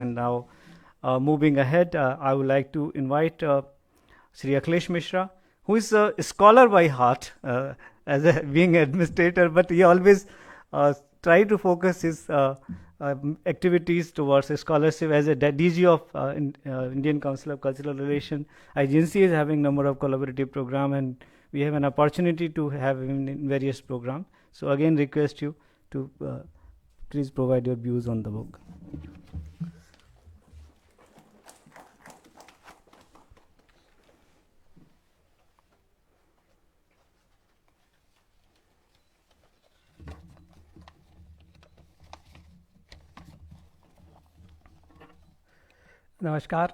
And now, moving ahead, I would like to invite Sri Akhilesh Mishra, who is a scholar by heart, being administrator, but he always try to focus his activities towards a scholarship as a DG of Indian Council of Cultural Relations. IGNC is having number of collaborative program, and we have an opportunity to have him in various programs. So again, request you to please provide your views on the book. Namaskar.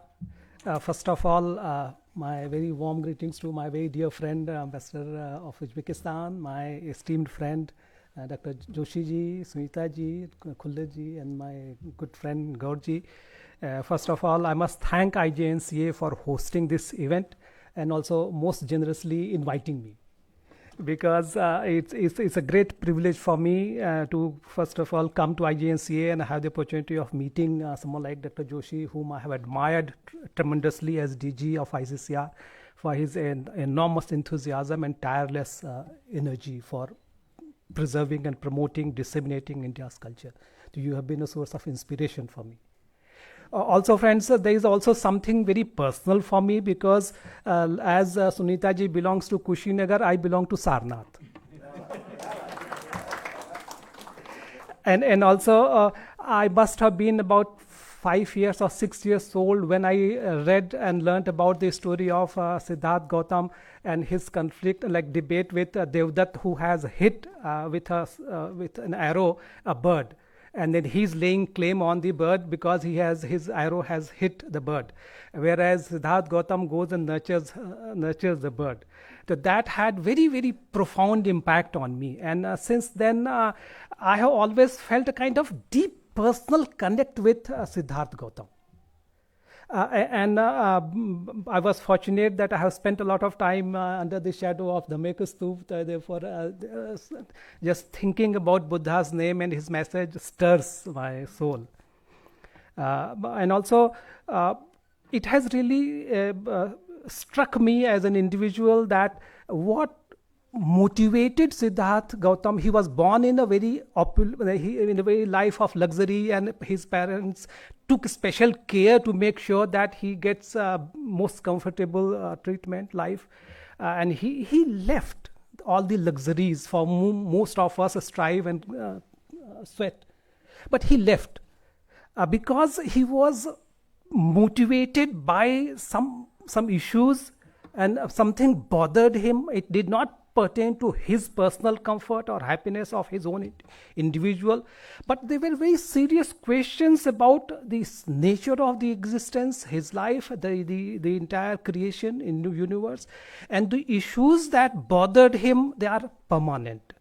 First of all, my very warm greetings to my very dear friend, Ambassador of Uzbekistan, my esteemed friend, Dr. Joshi ji, Sunita ji, Khulle ji, and my good friend Gaur ji. First of all, I must thank IJNCA for hosting this event and also most generously inviting me, because it's a great privilege for me to first of all come to IJNCA and have the opportunity of meeting someone like Dr. Joshi, whom I have admired tremendously as DG of ICCR for his enormous enthusiasm and tireless energy for preserving and promoting, disseminating India's culture. So you have been a source of inspiration for me. Also, friends, there is also something very personal for me, because as Sunita ji belongs to Kushinagar, I belong to Sarnath. and also, I must have been about 5 years or 6 years old when I read and learnt about the story of Siddharth Gautam and his conflict, like debate with Devdutt, who has hit with an arrow a bird. And then he's laying claim on the bird because his arrow has hit the bird, whereas Siddharth Gautam goes and nurtures the bird. So that had very, very profound impact on me, and since then I have always felt a kind of deep personal connect with Siddharth Gautam. I was fortunate that I have spent a lot of time under the shadow of the Maker Stoop. Therefore, just thinking about Buddha's name and his message stirs my soul. And also, it has really struck me as an individual that what motivated Siddharth Gautam. He was born in a very in a very life of luxury, and his parents took special care to make sure that he gets most comfortable treatment life, and he left all the luxuries for whom most of us strive and sweat, but he left because he was motivated by some issues, and something bothered him. It did not pertain to his personal comfort or happiness of his own individual, but there were very serious questions about the nature of the existence, his life, the entire creation in the universe, and the issues that bothered him, they are permanent,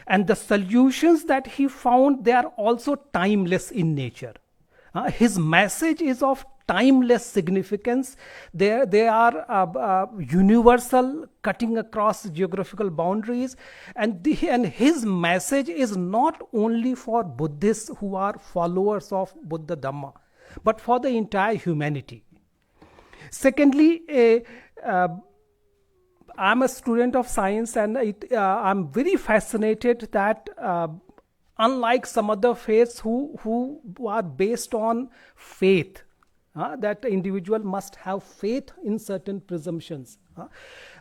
and the solutions that he found, they are also timeless in nature. His message is of timeless significance. They are universal, cutting across geographical boundaries, and his message is not only for Buddhists who are followers of Buddha Dhamma, but for the entire humanity. Secondly, I'm a student of science, and I'm very fascinated that unlike some other faiths who are based on faith, that the individual must have faith in certain presumptions.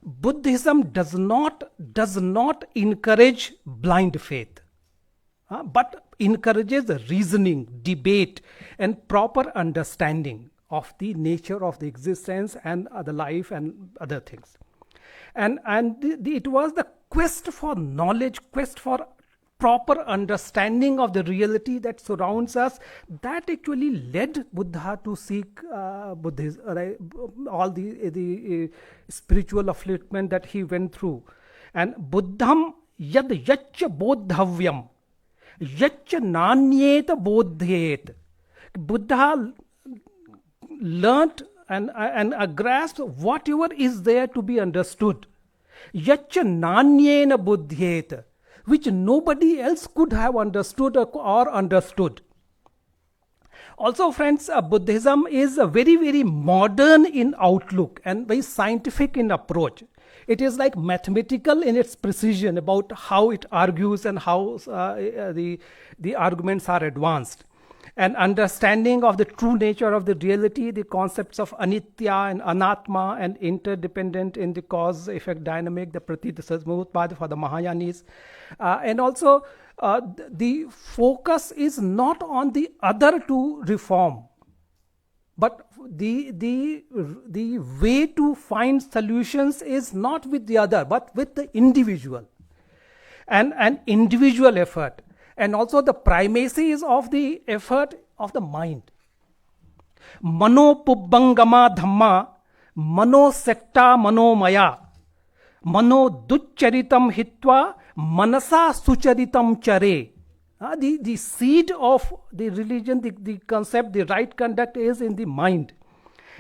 Buddhism does not encourage blind faith, but encourages reasoning, debate, and proper understanding of the nature of the existence and the life and other things. And it was the quest for knowledge, quest for proper understanding of the reality that surrounds us, that actually led Buddha to seek Buddhism, all the spiritual upliftment that he went through. And Buddham yad yaccha bodhavyam yaccha nanyeta bodhyet. Buddha learnt and grasped whatever is there to be understood. Yaccha nanyena bodhyet, which nobody else could have understood or understood. Also, friends, Buddhism is very, very modern in outlook and very scientific in approach. It is like mathematical in its precision about how it argues and how the arguments are advanced. An understanding of the true nature of the reality, the concepts of anitya and anatma and interdependent in the cause-effect dynamic, the pratitya for the Mahayanis. And also, the focus is not on the other to reform, but the way to find solutions is not with the other, but with the individual, and an individual effort. And also the primacy is of the effort of the mind. Mano pubbangama dhamma, mano sekta manomaya, mano ducharitam hitva, manasa sucharitam chare. The seed of the religion, the concept, the right conduct is in the mind.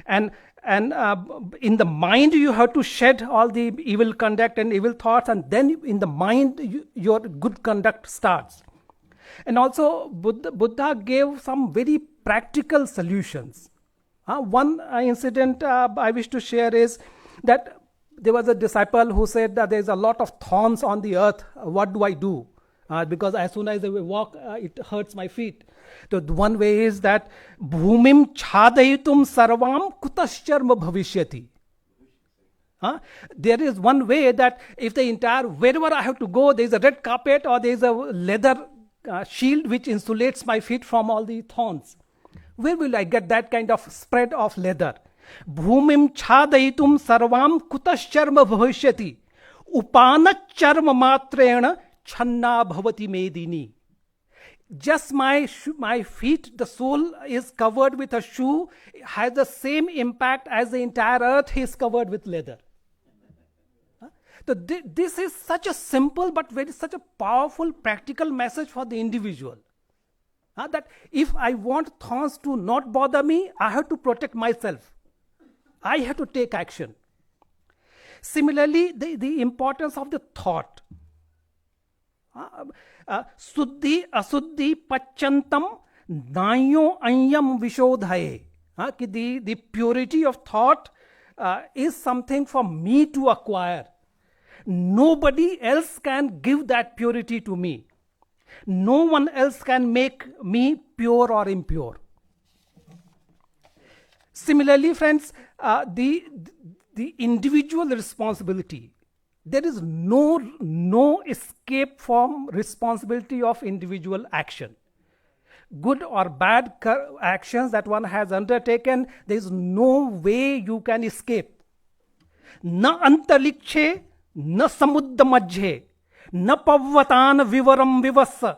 And in the mind you have to shed all the evil conduct and evil thoughts, and then in the mind your good conduct starts. And also Buddha gave some very practical solutions. One incident I wish to share is that there was a disciple who said that there is a lot of thorns on the earth. What do I do? Because as soon as I walk, it hurts my feet. So one way is that bhumim chadayitum sarvam kutascharma bhavishyati. There is one way that if the entire, wherever I have to go, there is a red carpet or there is a leather shield which insulates my feet from all the thorns. Where will I get that kind of spread of leather? Bhumim chadayitum sarvam kutascharma bhavishyati. Upanacharma matrena channa bhavati medini. Just my feet, the sole is covered with a shoe, has the same impact as the entire earth is covered with leather. So this is such a simple but such a powerful practical message for the individual. That if I want thorns to not bother me, I have to protect myself. I have to take action. Similarly, the importance of the thought. Suddhi asuddhi pachantam nayo anyam vishodhaye. The purity of thought is something for me to acquire. Nobody else can give that purity to me. No one else can make me pure or impure. Similarly, friends, the individual responsibility. There is no escape from responsibility of individual action. Good or bad actions that one has undertaken, there is no way you can escape. Na antalikshe, na samudda majhe, na pavvatan vivaram vivassa,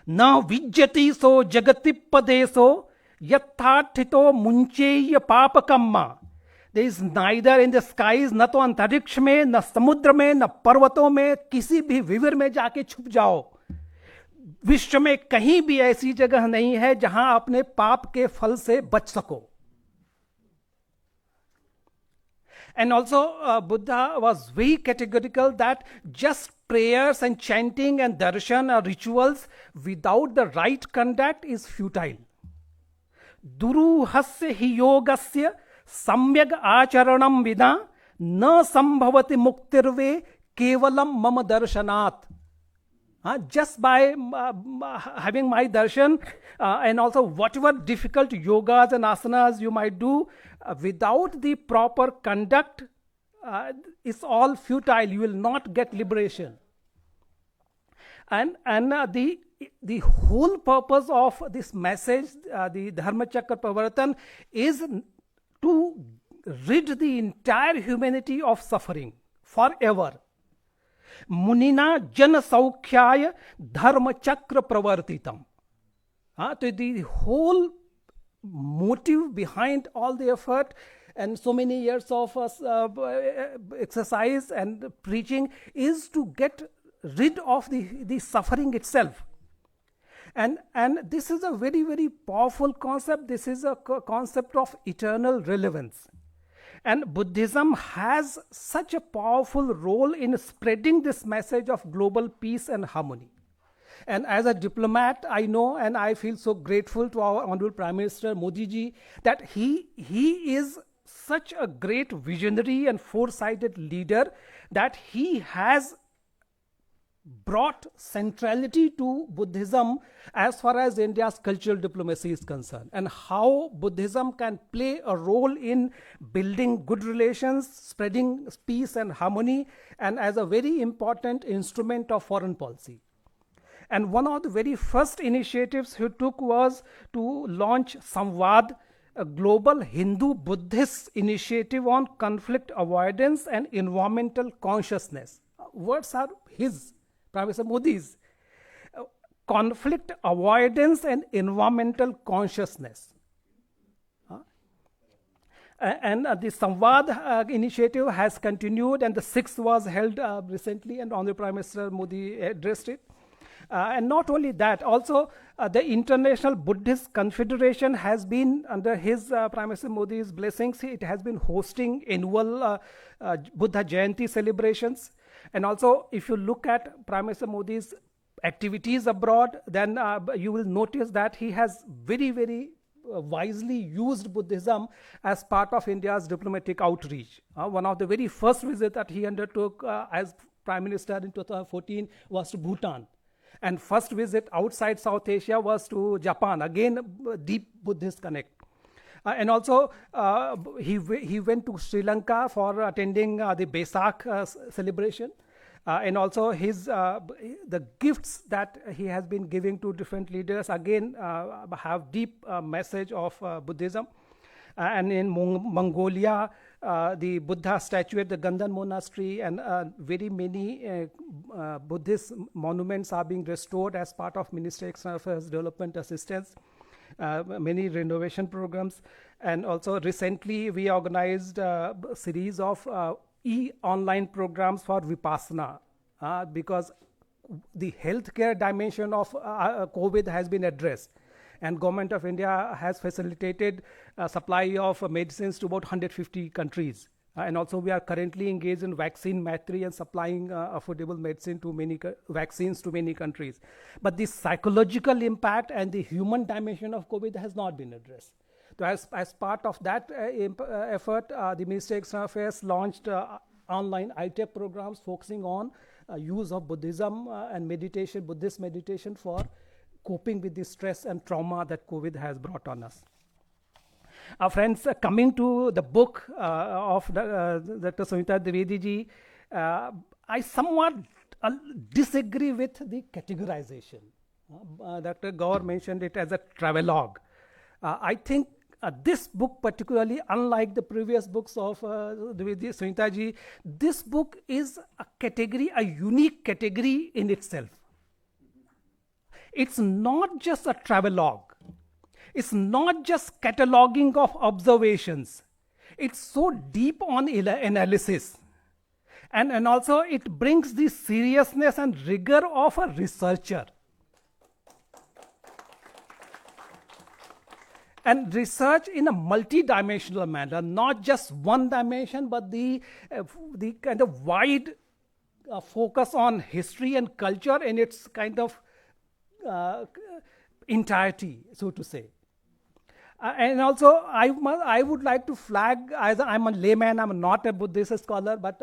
na vijjati so jagati padeso, yathathito muncheya papakamma. There is neither in the skies, न तो अंतरिक्ष में, न समुद्र में, न पर्वतों में, किसी भी विवर में जाके छुप जाओ. विश्व में कहीं भी ऐसी जगह नहीं है जहां अपने पाप के फल से बच सको. And also Buddha was very categorical that just prayers and chanting and darshan or rituals without the right conduct is futile. Duruhasya hi yogasya सम्यग आचरणम विना न संभवति मुक्तिर्वे केवलम मम दर्शनात्. Just by having my darshan and also whatever difficult yogas and asanas you might do, without the proper conduct, it's all futile. You will not get liberation. And the whole purpose of this message, the Dharmachakra Pravartan, is to rid the entire humanity of suffering forever. Munina jana saukhyaya dharma chakra pravartitam. So the whole motive behind all the effort and so many years of exercise and preaching is to get rid of the suffering itself. And this is a very, very powerful concept. This is a concept of eternal relevance. And Buddhism has such a powerful role in spreading this message of global peace and harmony. And as a diplomat, I know and I feel so grateful to our Honorable Prime Minister Modi ji that he is such a great visionary and foresighted leader that he has brought centrality to Buddhism as far as India's cultural diplomacy is concerned, and how Buddhism can play a role in building good relations, spreading peace and harmony, and as a very important instrument of foreign policy. And one of the very first initiatives he took was to launch Samvad, a global Hindu-Buddhist initiative on conflict avoidance and environmental consciousness. Words are his, Prime Minister Modi's. Conflict avoidance and environmental consciousness. And the Samvad initiative has continued, and the sixth was held recently, and Honorable Prime Minister Modi addressed it. And not only that, also the International Buddhist Confederation has been, under his Prime Minister Modi's blessings, it has been hosting annual Buddha Jayanti celebrations. And also, if you look at Prime Minister Modi's activities abroad, then you will notice that he has very, very wisely used Buddhism as part of India's diplomatic outreach. One of the very first visits that he undertook as Prime Minister in 2014 was to Bhutan. And first visit outside South Asia was to Japan, again deep Buddhist connect. And also he went to Sri Lanka for attending the Basak celebration. And also the gifts that he has been giving to different leaders again have deep message of Buddhism. And in Mongolia, the Buddha statue at the Gandan Monastery and very many Buddhist monuments are being restored as part of Ministry of External Affairs Development Assistance. Many renovation programs. And also recently we organized a series of online programs for Vipassana because the healthcare dimension of COVID has been addressed. And Government of India has facilitated supply of medicines to about 150 countries. And also we are currently engaged in vaccine mastery and supplying affordable medicine to many vaccines to many countries. But the psychological impact and the human dimension of COVID has not been addressed. So as part of that effort, the Ministry of External Affairs launched online ITEP programs focusing on use of Buddhism and meditation, Buddhist meditation for coping with the stress and trauma that COVID has brought on us. Friends, coming to the book of Dr. Sumita Dwivedi ji, I somewhat disagree with the categorization. Dr. Gaur mentioned it as a travelogue. I think this book particularly, unlike the previous books of Dwivedi Sumita ji, this book is a category, a unique category in itself. It's not just a travelogue. It's not just cataloging of observations. It's so deep on analysis. And also it brings the seriousness and rigor of a researcher. And research in a multi-dimensional manner, not just one dimension, but the kind of wide focus on history and culture in its kind of entirety, so to say. And also, I would like to flag, as I'm a layman, I'm not a Buddhist scholar, but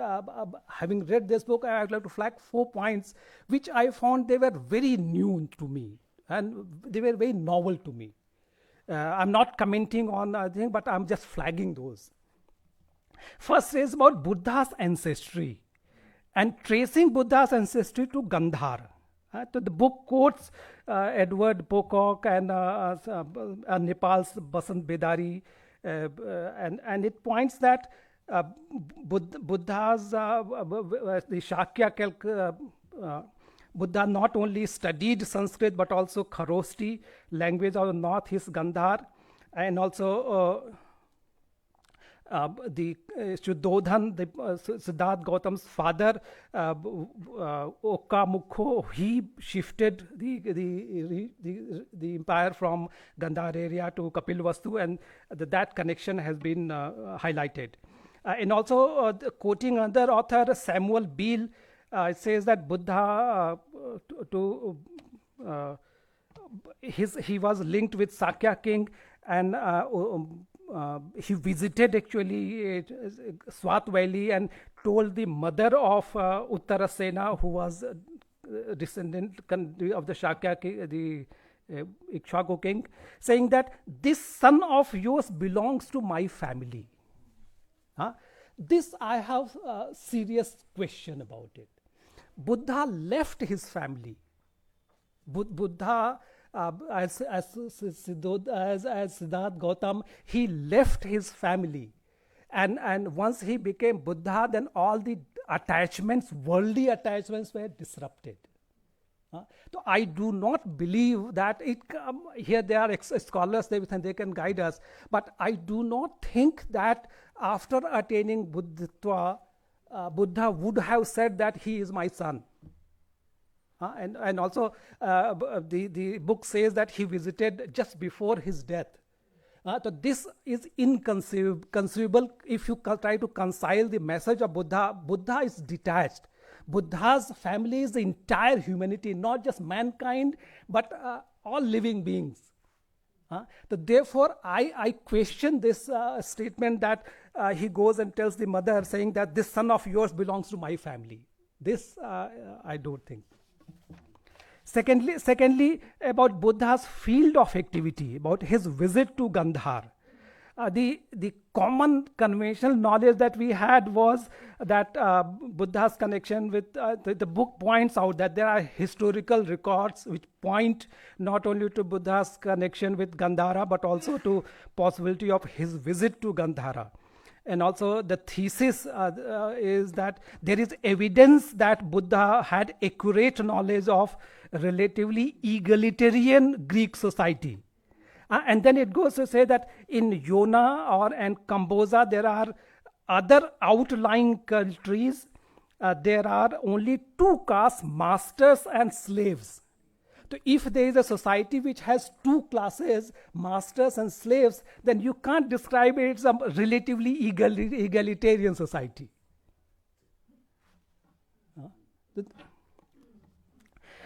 having read this book, I would like to flag 4 points which I found they were very new to me and they were very novel to me. I'm not commenting on anything, but I'm just flagging those. First is about Buddha's ancestry and tracing Buddha's ancestry to Gandhar. So the book quotes Edward Pocock and Nepal's Basant Bedari, and it points that Buddha's the Shakya Buddha not only studied Sanskrit but also Kharosti, language of the north, his Gandhar, and also the Shuddhodhan, the Siddharth Gautam's father, Okamukho, he shifted the empire from Gandhar area to Kapilvastu, and that connection has been highlighted. And also, quoting another author, Samuel Beal, it says that Buddha, he was linked with Sakya king, and he visited actually Swat Valley and told the mother of Uttarasena, who was descendant of the Shakya king, the Ikshvaku king, saying that this son of yours belongs to my family. This I have a serious question about it. Buddha left his family. Buddha, as Siddhartha Gautam, he left his family. And once he became Buddha, then all the attachments, worldly attachments, were disrupted. So I do not believe that here there are scholars, they can guide us, but I do not think that after attaining Buddhatva, Buddha would have said that he is my son. And also the book says that he visited just before his death. So this is inconceivable if you try to reconcile the message of Buddha. Buddha is detached. Buddha's family is the entire humanity, not just mankind, but all living beings. So therefore, I question this statement that he goes and tells the mother, saying that this son of yours belongs to my family. This I don't think. Secondly, about Buddha's field of activity, about his visit to Gandhar. The common conventional knowledge that we had was that Buddha's connection with the book points out that there are historical records which point not only to Buddha's connection with Gandhara but also to possibility of his visit to Gandhara. And also the thesis is that there is evidence that Buddha had accurate knowledge of relatively egalitarian Greek society. And then it goes to say that in Yona and Kamboja, there are other outlying countries. There are only two castes, masters and slaves. So if there is a society which has two classes, masters and slaves, then you can't describe it as a relatively egalitarian society.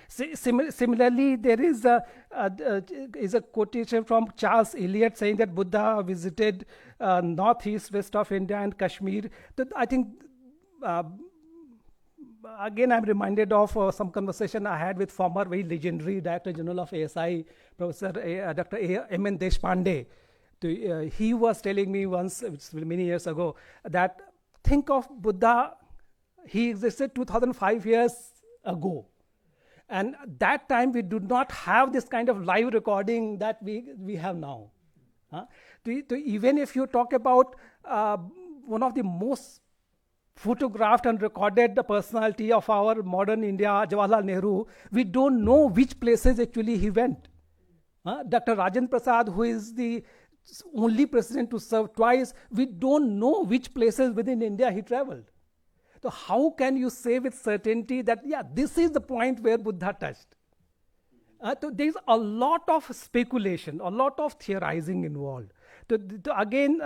Similarly, there is a quotation from Charles Eliot saying that Buddha visited northeast, west of India and Kashmir. I think, again, I'm reminded of some conversation I had with former very legendary Director General of ASI, Professor Dr. M.N. Deshpande. He was telling me once, many years ago, that think of Buddha, he existed 2005 years ago. And at that time, we did not have this kind of live recording that we have now. Even if you talk about one of the most photographed and recorded personality of our modern India, Jawaharlal Nehru, we don't know which places actually he went. Dr. Rajendra Prasad, who is the only president to serve twice, we don't know which places within India he traveled. So how can you say with certainty that, yeah, this is the point where Buddha touched? So there is a lot of speculation, a lot of theorizing involved. Again,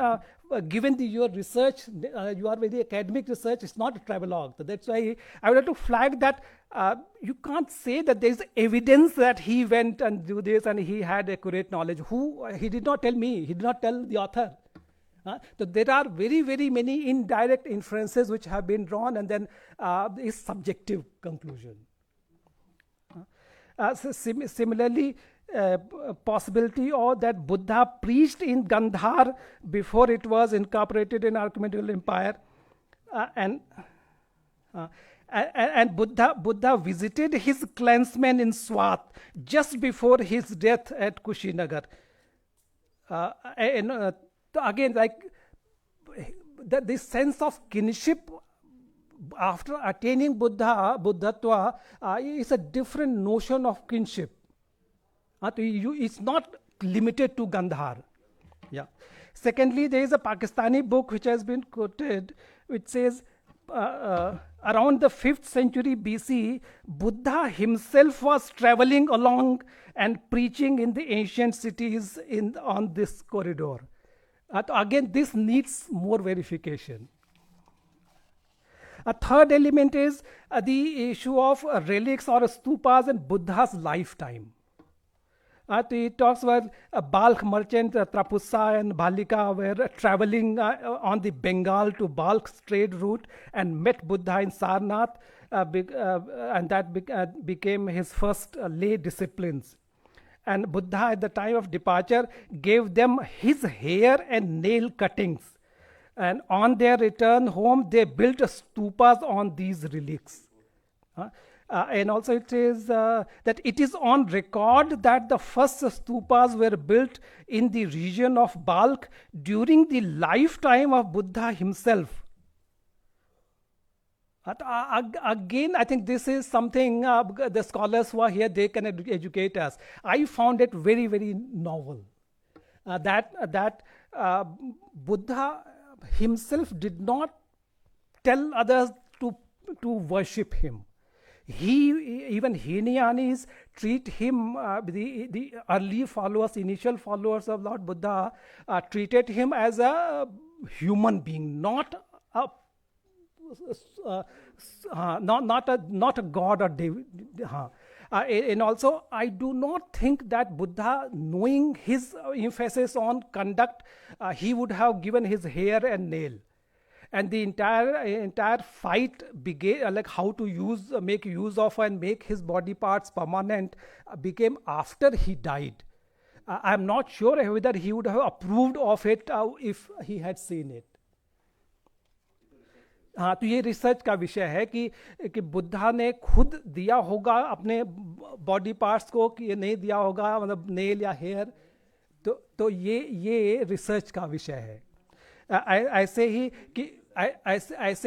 given your research, you are very academic research, it's not a travelogue. So that's why I would like to flag that you can't say that there is evidence that he went and do this and he had accurate knowledge. He did not tell me, he did not tell the author. So there are very, very many indirect inferences which have been drawn, and then is subjective conclusion. Similarly, possibility or that Buddha preached in Gandhar before it was incorporated in Achaemenid Empire, and Buddha visited his clansmen in Swat just before his death at Kushinagar. Again, like this sense of kinship after attaining Buddhatva is a different notion of kinship. It's not limited to Gandhar. Yeah. Secondly, there is a Pakistani book which has been quoted, which says around the 5th century BC, Buddha himself was traveling along and preaching in the ancient cities on this corridor. Again, this needs more verification. A third element is the issue of relics or stupas in Buddha's lifetime. It talks about a Balkh merchant, Trapusa and Bhalika were traveling on the Bengal to Balkh trade route and met Buddha in Sarnath, and that became his first lay disciplines. And Buddha at the time of departure gave them his hair and nail cuttings. And on their return home, they built stupas on these relics. And also it is that it is on record that the first stupas were built in the region of Balkh during the lifetime of Buddha himself. Again, I think this is something the scholars who are here, they can educate us. I found it very, very novel. That Buddha himself did not tell others to worship him. Even Hinayani's treat him, the early followers, initial followers of Lord Buddha, treated him as a human being, not a god or David. And also, I do not think that Buddha, knowing his emphasis on conduct, he would have given his hair and nail. And the entire fight began, like how to make use of and make his body parts permanent, became after he died. I am not sure whether he would have approved of it if he had seen it. हाँ, तो ये research का विषय है कि बुद्धा ने खुद दिया होगा अपने बॉडी पार्ट्स को कि ये नहीं दिया होगा, मतलब नेल या हेयर, तो ये रिसर्च का विषय है. ऐसे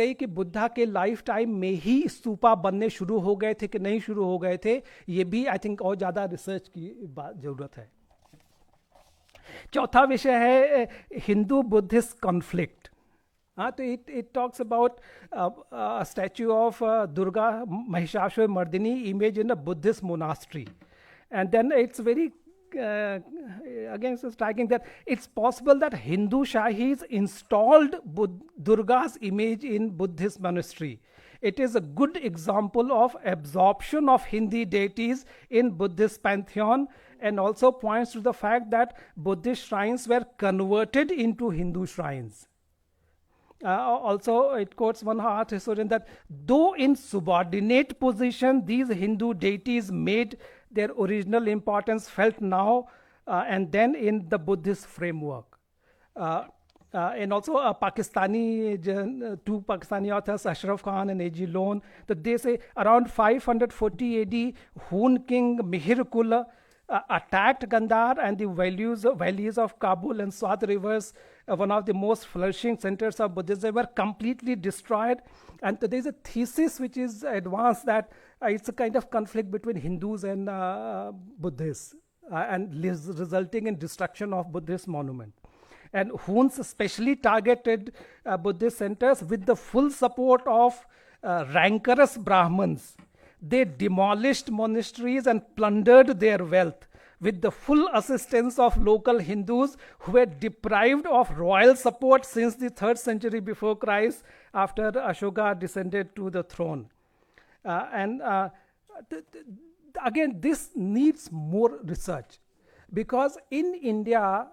ही कि बुद्धा के लाइफ टाइम में ही स्तूपा बनने शुरू हो गए थे कि नहीं शुरू हो गए थे, ये भी आई थिंक और ज़्यादा रिसर्च की ज़रूरत है. चौथा विषय है हिंदू बुद्धिस्ट कॉन्फ्लिक्ट. तो it talks about a statue of Durga Mahishasura Mardini image in a Buddhist monastery. And then it's very again so striking that it's possible that Hindu Shahis installed Durga's image in Buddhist monastery. It is a good example of absorption of Hindi deities in Buddhist pantheon, and also points to the fact that Buddhist shrines were converted into Hindu shrines. Also, it quotes one art historian that though in subordinate position, these Hindu deities made their original importance felt now and then in the Buddhist framework. And also two Pakistani authors, Ashraf Khan and A.G. Lone, that they say around 540 AD, Hun king Mihir Kul attacked Gandhar and the valleys of Kabul and Swat rivers, one of the most flourishing centers of Buddhism, were completely destroyed. And there is a thesis which is advanced that it's a kind of conflict between Hindus and Buddhists, and resulting in destruction of Buddhist monuments. And Huns especially targeted Buddhist centers with the full support of rancorous Brahmins. They demolished monasteries and plundered their wealth with the full assistance of local Hindus who were deprived of royal support since the 3rd century before Christ, after Ashoka descended to the throne. Again, this needs more research, because in India,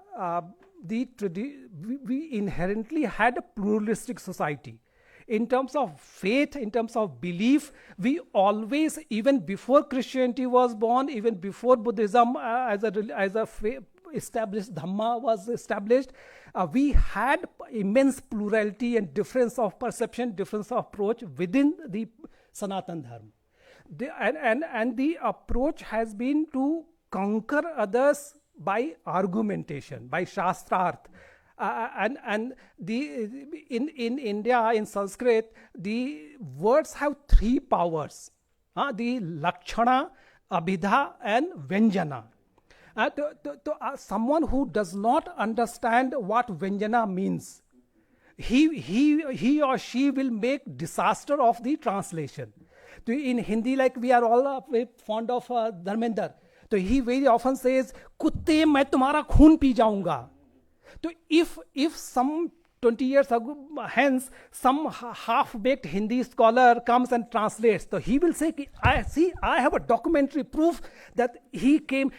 we inherently had a pluralistic society. In terms of faith, in terms of belief, we always, even before Christianity was born, even before Buddhism as a established Dhamma was established, we had immense plurality and difference of perception, difference of approach within the Sanatan Dharma. And the approach has been to conquer others by argumentation, by Shastrarth. In India, in Sanskrit, the words have 3 powers: the Lakshana, Abhidha, and Vyanjana. Someone who does not understand what Vyanjana means, he or she will make disaster of the translation. In Hindi, like we are all very fond of Dharmender, so he very often says, "Kutte, main tumhara khoon pee jaunga." So if some 20 years ago, hence, some half-baked Hindi scholar comes and translates. So he will say, I have a documentary proof that he came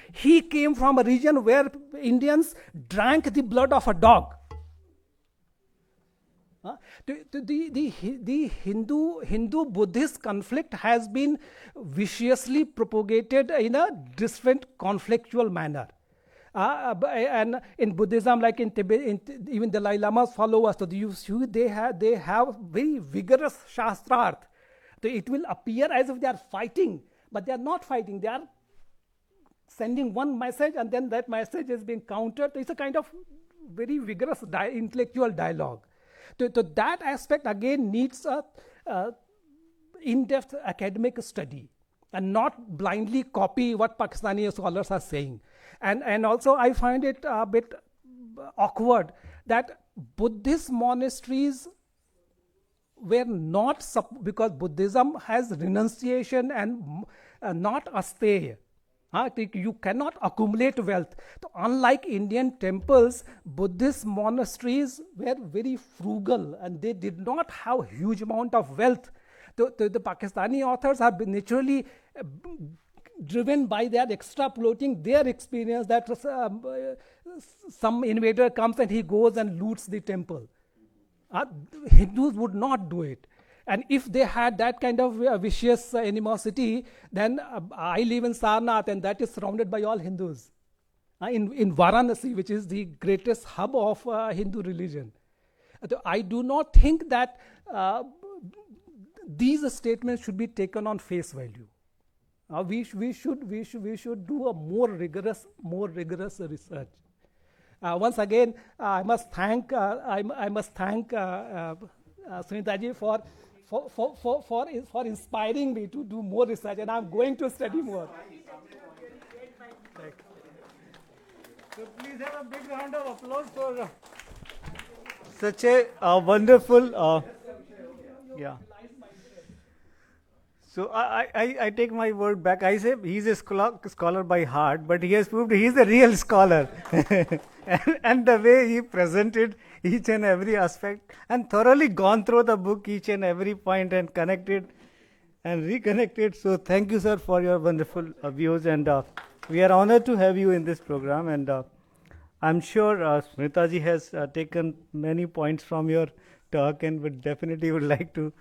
from a region where Indians drank the blood of a dog. The Hindu-Buddhist conflict has been viciously propagated in a different conflictual manner. And in Buddhism, like in Tibet, even the Dalai Lama's followers, so they have very vigorous shastrarth. So it will appear as if they are fighting, but they are not fighting. They are sending one message, and then that message is being countered. It's a kind of very vigorous intellectual dialogue. So that aspect again needs a in-depth academic study, and not blindly copy what Pakistani scholars are saying. And also I find it a bit awkward that Buddhist monasteries were not, because Buddhism has renunciation and not asteya. You cannot accumulate wealth. So unlike Indian temples, Buddhist monasteries were very frugal and they did not have huge amount of wealth. The Pakistani authors are naturally driven by their extrapolating their experience that some invader comes and he goes and loots the temple. Hindus would not do it. And if they had that kind of vicious animosity, then I live in Sarnath, and that is surrounded by all Hindus. In Varanasi, which is the greatest hub of Hindu religion. I do not think that these statements should be taken on face value. We should do a more rigorous research. Once again, I must thank Sunitaji for inspiring me to do more research, and I'm going to study more. So please have a big round of applause for such a wonderful, yeah. So I take my word back. I say he's a scholar by heart, but he has proved he's a real scholar. and the way he presented each and every aspect and thoroughly gone through the book, each and every point, and connected and reconnected. So thank you, sir, for your wonderful views. And we are honored to have you in this program. And I'm sure Smritaji has taken many points from your talk and would definitely like to